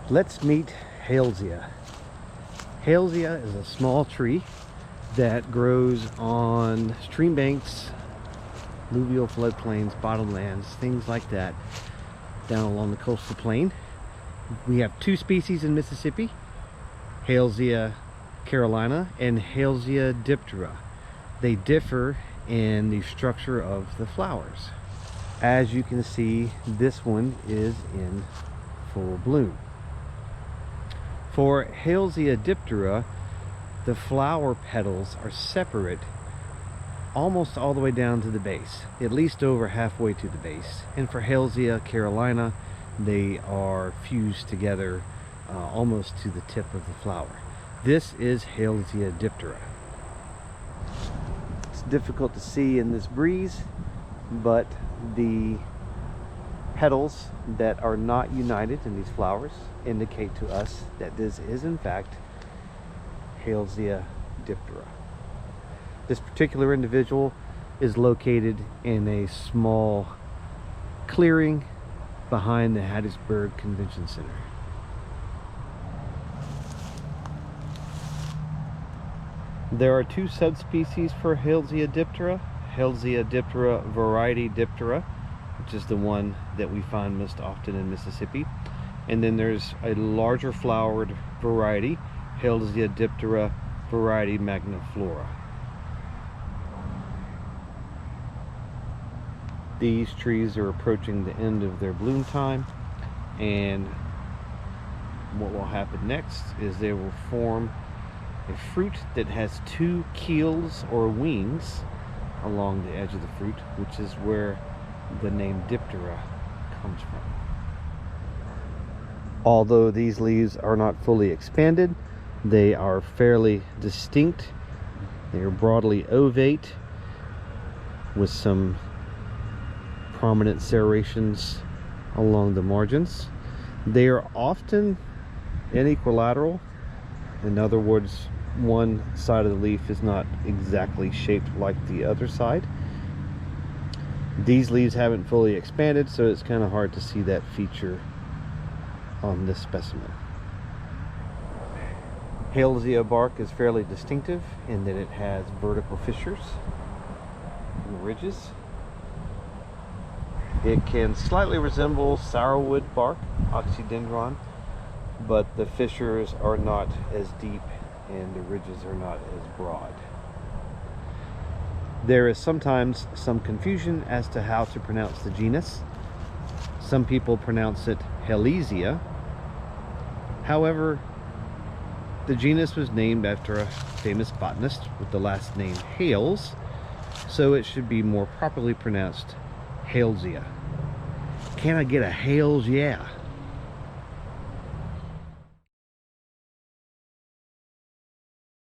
Let's meet Halesia. Halesia is a small tree that grows on stream banks, alluvial floodplains, bottomlands, things like that, down along the coastal plain. We have two species in Mississippi, Halesia carolina and Halesia diptera. They differ in the structure of the flowers. As you can see, this one is in full bloom. For Halesia diptera, the flower petals are separate almost all the way down to the base, at least over halfway to the base. And for Halesia carolina, they are fused together almost to the tip of the flower. This is Halesia diptera. It's difficult to see in this breeze, but the petals that are not united in these flowers indicate to us that this is in fact Halesia diptera. This particular individual is located in a small clearing behind the Hattiesburg Convention Center. There are two subspecies for Halesia diptera. Halesia diptera variety diptera, which is the one that we find most often in Mississippi. And then there's a larger flowered variety, Halesia diptera variety magniflora. These trees are approaching the end of their bloom time, and what will happen next is they will form a fruit that has two keels or wings along the edge of the fruit, which is where the name diptera comes from. Although these leaves are not fully expanded, they are fairly distinct. They are broadly ovate with some prominent serrations along the margins. They are often inequilateral. In other words, one side of the leaf is not exactly shaped like the other side. These leaves haven't fully expanded, so it's kind of hard to see that feature on this specimen. Halesia bark is fairly distinctive in that it has vertical fissures and ridges. It can slightly resemble sourwood bark, oxydendron, but the fissures are not as deep and the ridges are not as broad. There is sometimes some confusion as to how to pronounce the genus. Some people pronounce it Halesia. However, the genus was named after a famous botanist with the last name Hales, so it should be more properly pronounced Halesia. Can I get a Hales? Yeah.